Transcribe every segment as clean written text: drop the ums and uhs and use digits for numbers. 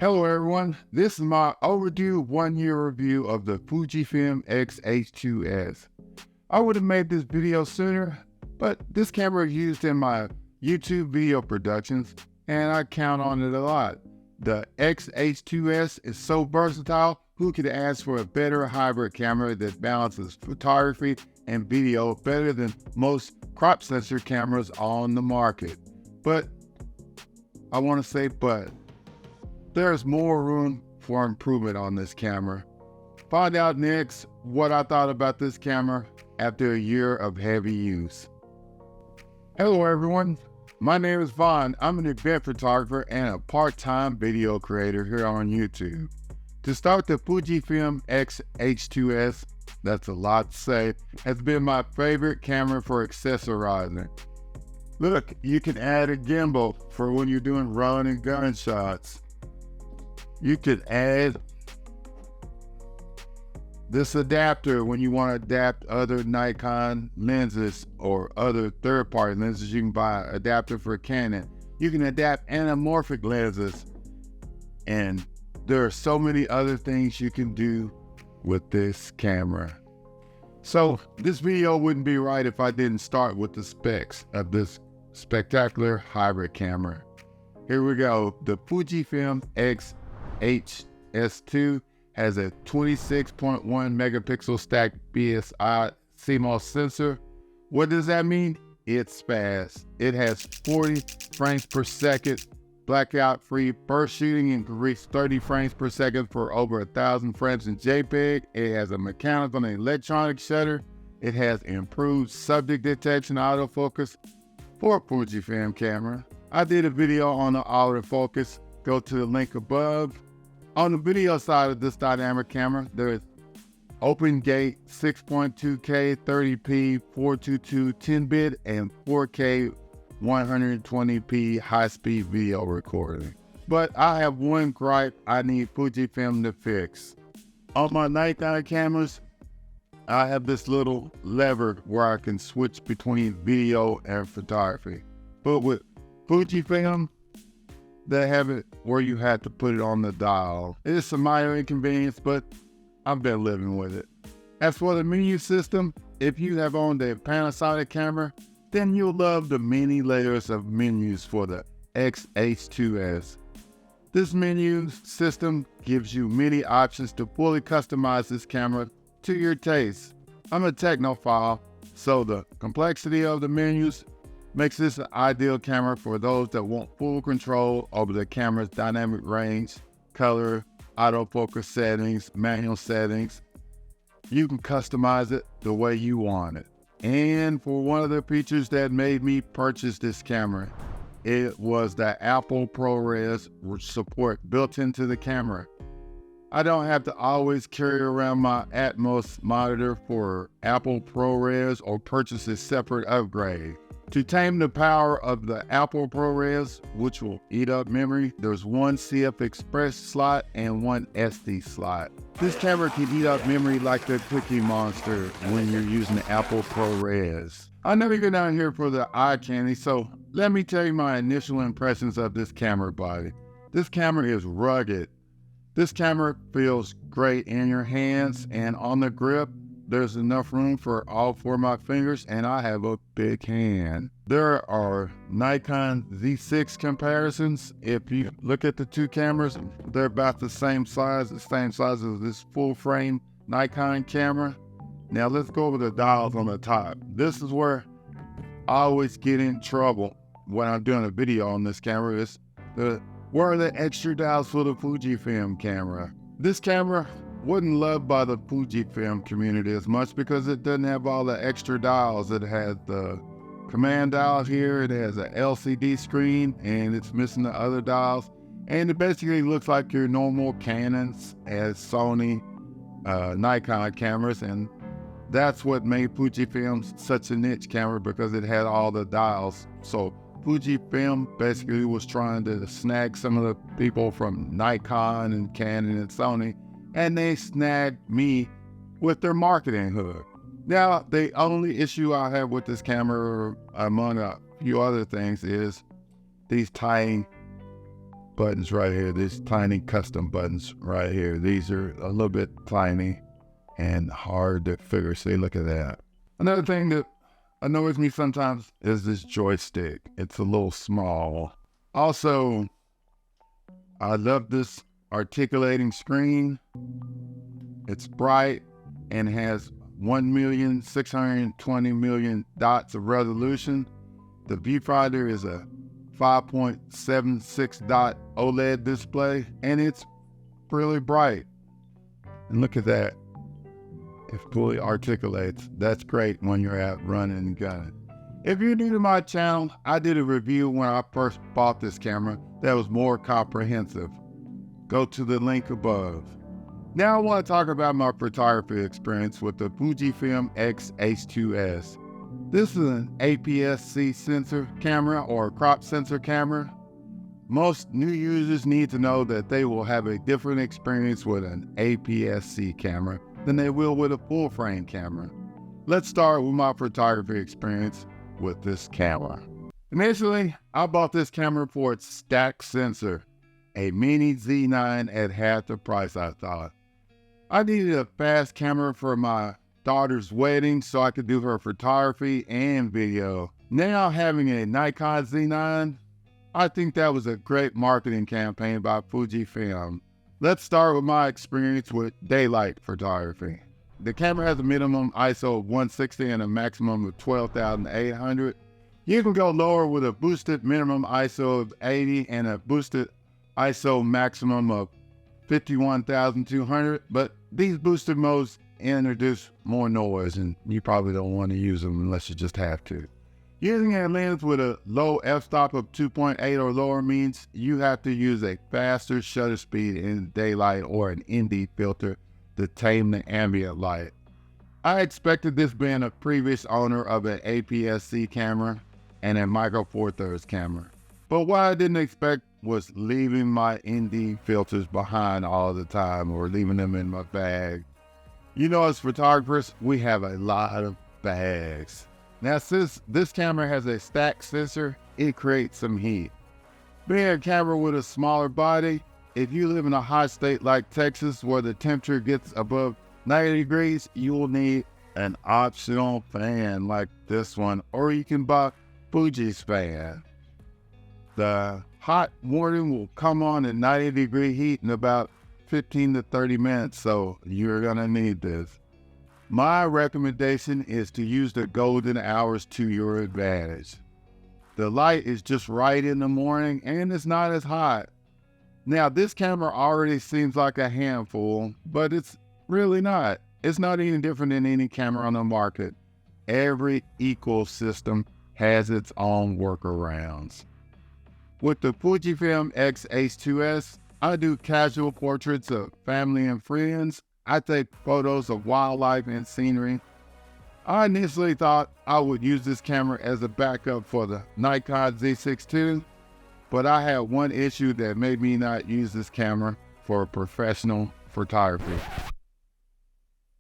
Hello everyone, this is my overdue 1-year review of the Fujifilm X H2s. I would have made this video sooner, but this camera is used in my YouTube video productions and I count on it a lot. The X H2s is so versatile, who could ask for a better hybrid camera that balances photography and video better than most crop sensor cameras on the market. But, I want to say but. There's more room for improvement on this camera. Find out next what I thought about this camera after a year of heavy use. Hello everyone, my name is Vaughn. I'm an event photographer and a part-time video creator here on YouTube. To start, the Fujifilm X H2s, that's a lot to say, has been my favorite camera for accessorizing. Look, you can add a gimbal for when you're doing run and gun shots. You could add this adapter when you want to adapt other Nikon lenses or other third-party lenses. You can buy an adapter for Canon. You can adapt anamorphic lenses, and there are so many other things you can do with this camera. So this video wouldn't be right if I didn't start with the specs of this spectacular hybrid camera. Here we go. The Fujifilm X H2s has a 26.1 megapixel stacked BSI CMOS sensor. What does that mean? It's fast. It has 40 frames per second, blackout free burst shooting, and can reach 30 frames per second for over 1,000 frames in JPEG. It has a mechanical and electronic shutter. It has improved subject detection autofocus for a Fujifilm camera. I did a video on the autofocus. Go to the link above. On the video side of this dynamic camera, there is open gate 6.2K 30p 422 10-bit and 4K 120p high-speed video recording. But I have one gripe I need Fujifilm to fix. On my Nikon cameras, I have this little lever where I can switch between video and photography. But with Fujifilm, they have it where you had to put it on the dial. It's a minor inconvenience, but I've been living with it. As for the menu system, if you have owned a Panasonic camera, then you'll love the many layers of menus for the X H2s. This menu system gives you many options to fully customize this camera to your taste. I'm a technophile, so the complexity of the menus makes this an ideal camera for those that want full control over the camera's dynamic range, color, autofocus settings, manual settings. You can customize it the way you want it. And for one of the features that made me purchase this camera, it was the Apple ProRes support built into the camera. I don't have to always carry around my Atmos monitor for Apple ProRes or purchase a separate upgrade. To tame the power of the Apple ProRes, which will eat up memory, there's one CF Express slot and one SD slot. This camera can eat up memory like the Cookie Monster when you're using the Apple ProRes. I never get down here for the eye candy, so let me tell you my initial impressions of this camera body. This camera is rugged. This camera feels great in your hands, and on the grip, there's enough room for all 4 of my fingers, and I have a big hand. There are Nikon Z6 comparisons. If you look at the two cameras, they're about the same size as this full frame Nikon camera. Now let's go over the dials on the top. This is where I always get in trouble when I'm doing a video on this camera. Is where are the extra dials for the Fujifilm camera? This camera wasn't loved by the Fujifilm community as much because it doesn't have all the extra dials. It has the command dial here, it has an LCD screen, and it's missing the other dials. And it basically looks like your normal Canons as Sony, Nikon cameras, and that's what made Fujifilm such a niche camera, because it had all the dials. So Fujifilm basically was trying to snag some of the people from Nikon and Canon and Sony, and they snagged me with their marketing hook. Now, the only issue I have with this camera, among a few other things, is these tiny buttons right here, these tiny custom buttons right here. These are a little bit tiny and hard to figure. See, look at that. Another thing that annoys me sometimes is this joystick. It's a little small. Also, I love this articulating screen. It's bright and has 1,620,000,000 dots of resolution. The viewfinder is a 5.76 dot OLED display, and it's really bright. And look at that. It fully articulates. That's great when you're out running and gunning. If you're new to my channel, I did a review when I first bought this camera that was more comprehensive. Go to the link above. Now I want to talk about my photography experience with the Fujifilm X H2s. This is an APS-C sensor camera or crop sensor camera. Most new users need to know that they will have a different experience with an APS-C camera than they will with a full frame camera. Let's start with my photography experience with this camera. Initially, I bought this camera for its stack sensor, a mini Z9 at half the price I thought. I needed a fast camera for my daughter's wedding so I could do her photography and video. Now having a Nikon Z9, I think that was a great marketing campaign by Fujifilm. Let's start with my experience with daylight photography. The camera has a minimum ISO of 160 and a maximum of 12,800. You can go lower with a boosted minimum ISO of 80 and a boosted ISO maximum of 51,200, but these boosted modes introduce more noise and you probably don't want to use them unless you just have to. Using a lens with a low f-stop of 2.8 or lower means you have to use a faster shutter speed in daylight or an ND filter to tame the ambient light. I expected this being a previous owner of an APS-C camera and a Micro Four Thirds camera. But what I didn't expect was leaving my ND filters behind all the time or leaving them in my bag. You know, as photographers, we have a lot of bags. Now, since this camera has a stack sensor, it creates some heat. Being a camera with a smaller body, if you live in a hot state like Texas where the temperature gets above 90 degrees, you will need an optional fan like this one, or you can buy Fuji's fan. The hot warning will come on at 90-degree heat in about 15 to 30 minutes, so you're gonna need this. My recommendation is to use the golden hours to your advantage. The light is just right in the morning and it's not as hot. Now, this camera already seems like a handful, but it's really not. It's not any different than any camera on the market. Every ecosystem has its own workarounds. With the Fujifilm X H2s, I do casual portraits of family and friends. I take photos of wildlife and scenery. I initially thought I would use this camera as a backup for the Nikon Z6 II, but I had one issue that made me not use this camera for professional photography.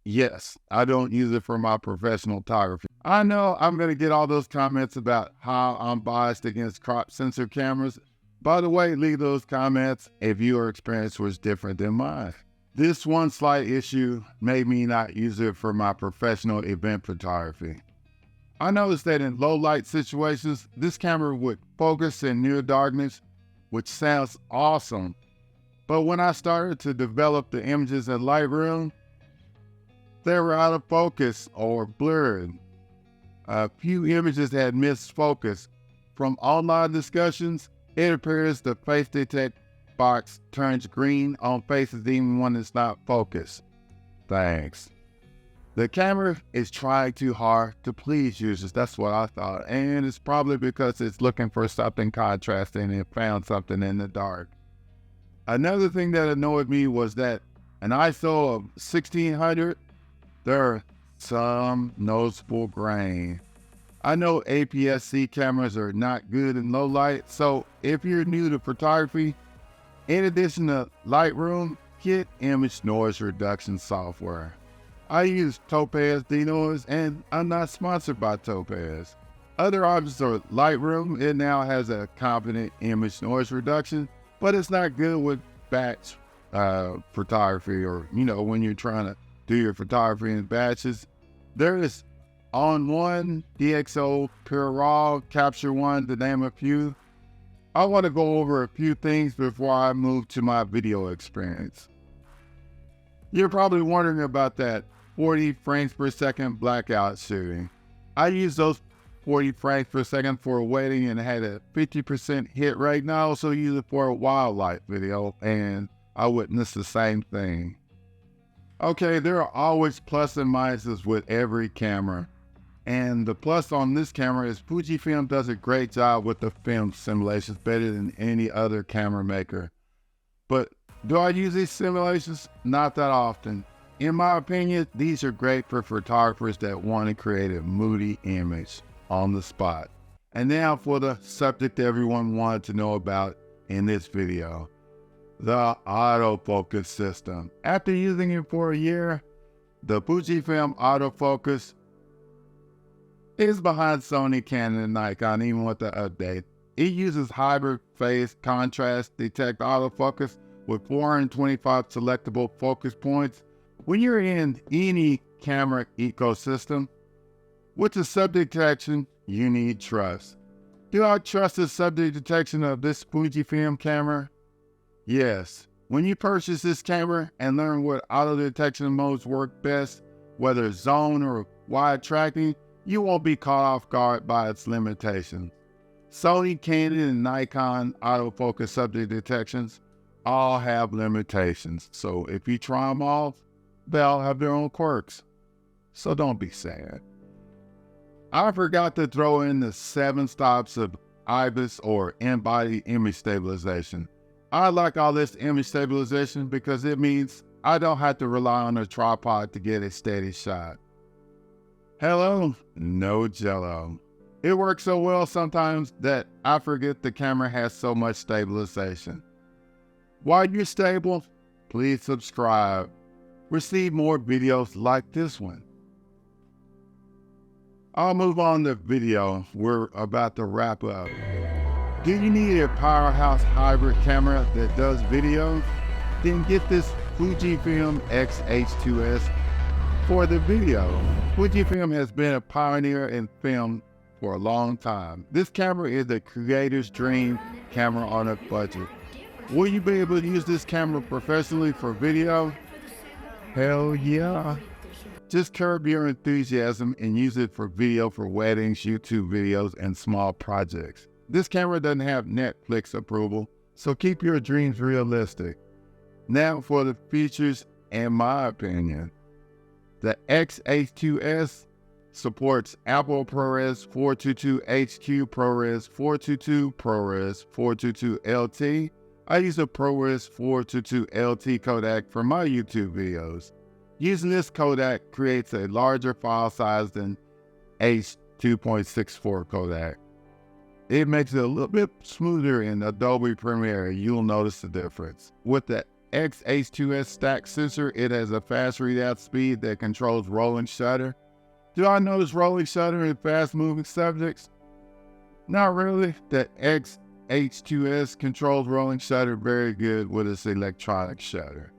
Yes, I don't use it for my professional photography. I know I'm going to get all those comments about how I'm biased against crop sensor cameras. By the way, leave those comments if your experience was different than mine. This one slight issue made me not use it for my professional event photography. I noticed that in low light situations, this camera would focus in near darkness, which sounds awesome. But when I started to develop the images in Lightroom, they were out of focus or blurred. A few images had missed focus. From online discussions, it appears the face detect box turns green on faces even when it's not focused. Thanks. The camera is trying too hard to please users. That's what I thought. And it's probably because it's looking for something contrasting and it found something in the dark. Another thing that annoyed me was that an ISO of 1600, there are some noticeable grain. I know APS-C cameras are not good in low light, so if you're new to photography, in addition to Lightroom, get image noise reduction software. I use Topaz Denoise, and I'm not sponsored by Topaz. Other options are Lightroom. It now has a competent image noise reduction, but it's not good with batch photography, or when you're trying to do your photography in batches. There is On One, DxO, Pure Raw, Capture One, to name a few. I want to go over a few things before I move to my video experience. You're probably wondering about that 40 frames per second blackout shooting. I use those 40 frames per second for a wedding and had a 50% hit rate. Now I also use it for a wildlife video, and I witnessed the same thing. Okay, there are always plus and minuses with every camera. And the plus on this camera is Fujifilm does a great job with the film simulations, better than any other camera maker. But do I use these simulations? Not that often. In my opinion, these are great for photographers that want to create a moody image on the spot. And now for the subject everyone wanted to know about in this video, the autofocus system. After using it for a year, the Fujifilm autofocus is behind Sony, Canon, and Nikon, even with the update. It uses hybrid phase contrast detect autofocus with 425 selectable focus points. When you're in any camera ecosystem, with the subject detection, you need trust. Do I trust the subject detection of this Fujifilm camera? Yes. When you purchase this camera and learn what auto detection modes work best, whether zone or wide tracking, you won't be caught off guard by its limitations. Sony, Canon, and Nikon autofocus subject detections all have limitations, so if you try them all, they'll have their own quirks. So don't be sad. I forgot to throw in the 7 stops of IBIS, or in-body image stabilization. I like all this image stabilization because it means I don't have to rely on a tripod to get a steady shot. Hello, no jello. It works so well sometimes that I forget the camera has so much stabilization. While you're stable, please subscribe. Receive more videos like this one. I'll move on to video. We're about to wrap up. Do you need a powerhouse hybrid camera that does video? Then get this Fujifilm X H2s for the video. Fujifilm has been a pioneer in film for a long time. This camera is the creator's dream camera on a budget. Will you be able to use this camera professionally for video? Hell yeah. Just curb your enthusiasm and use it for video for weddings, YouTube videos, and small projects. This camera doesn't have Netflix approval, so keep your dreams realistic. Now for the features, in my opinion. The X H2s supports Apple ProRes 422 HQ, ProRes 422, ProRes 422 LT. I use a ProRes 422 LT codec for my YouTube videos. Using this codec creates a larger file size than H.2.64 codec. It makes it a little bit smoother in Adobe Premiere. You'll notice the difference. With the X H2s stack sensor, it has a fast readout speed that controls rolling shutter. Do I notice rolling shutter in fast-moving subjects? Not really. The X H2s controls rolling shutter very good with its electronic shutter.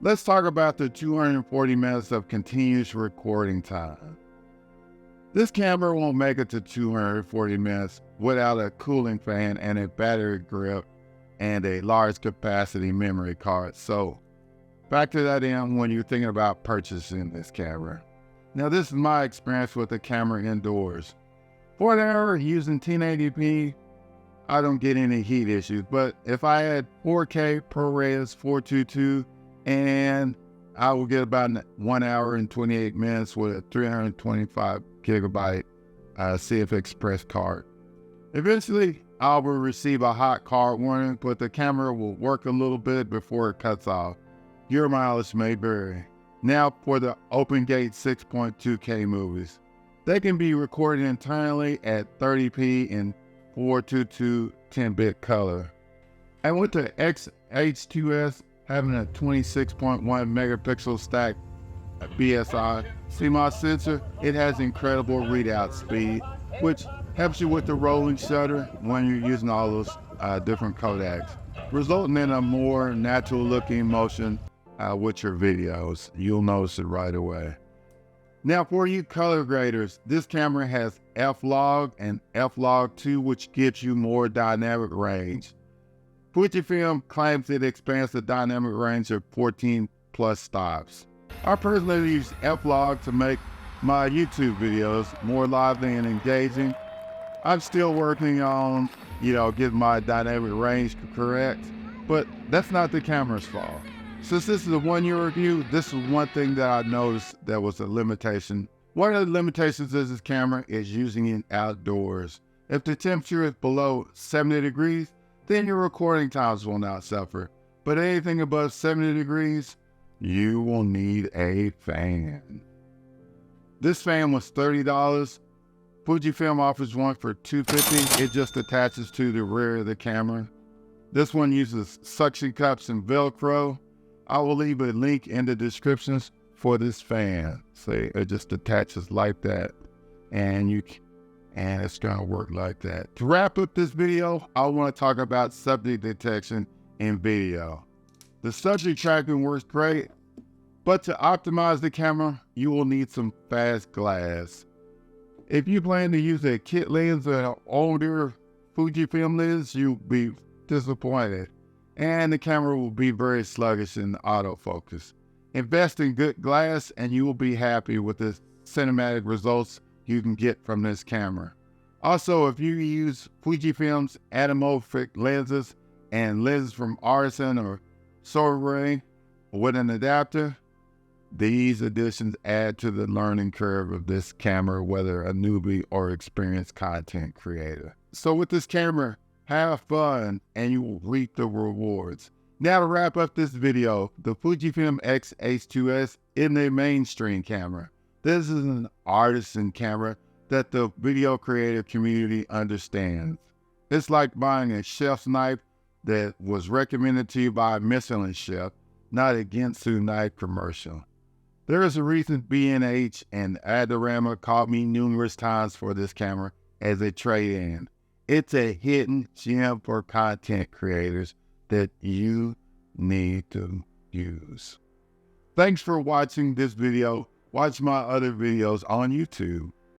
Let's talk about the 240 minutes of continuous recording time. This camera won't make it to 240 minutes without a cooling fan and a battery grip and a large capacity memory card. So factor that in when you're thinking about purchasing this camera. Now this is my experience with the camera indoors. For an hour using 1080p, I don't get any heat issues, but if I had 4K ProRes 422, and I will get about 1 hour and 28 minutes with a 325 gigabyte CF Express card. Eventually, I will receive a hot card warning, but the camera will work a little bit before it cuts off. Your mileage may vary. Now for the OpenGate 6.2K movies. They can be recorded entirely at 30p in 422 10-bit color. And with the X H2s having a 26.1 megapixel stack BSI CMOS sensor, it has incredible readout speed, which helps you with the rolling shutter when you're using all those different codecs. resulting in a more natural looking motion with your videos. You'll notice it right away. Now for you color graders, this camera has F-Log and F-Log2, which gives you more dynamic range. Fujifilm claims it expands the dynamic range of 14 plus stops. I personally use F-Log to make my YouTube videos more lively and engaging. I'm still working on, getting my dynamic range correct, but that's not the camera's fault. Since this is a 1 year review, this is one thing that I noticed that was a limitation. One of the limitations of this camera is using it outdoors. If the temperature is below 70 degrees, then your recording times will not suffer. But anything above 70 degrees, you will need a fan. This fan was $30. Fujifilm offers one for $250. It just attaches to the rear of the camera. This one uses suction cups and Velcro. I will leave a link in the descriptions for this fan. See, it just attaches like that, and it's gonna work like that. To wrap up this video, I want to talk about subject detection in video. The subject tracking works great, but to optimize the camera, you will need some fast glass. If you plan to use a kit lens or an older Fujifilm lens, you'll be disappointed, and the camera will be very sluggish in autofocus. Invest in good glass and you will be happy with the cinematic results you can get from this camera. Also, if you use Fujifilm's anamorphic lenses and lenses from Artisan or Soaring with an adapter, these additions add to the learning curve of this camera, whether a newbie or experienced content creator. So with this camera, have fun and you will reap the rewards. Now to wrap up this video, the Fujifilm X H2s is a mainstream camera. This is an artisan camera that the video creative community understands. It's like buying a chef's knife that was recommended to you by a Michelin chef, not a Ginsu knife commercial. There is a reason B&H and Adorama called me numerous times for this camera as a trade-in. It's a hidden gem for content creators that you need to use. Thanks for watching this video. Watch my other videos on YouTube.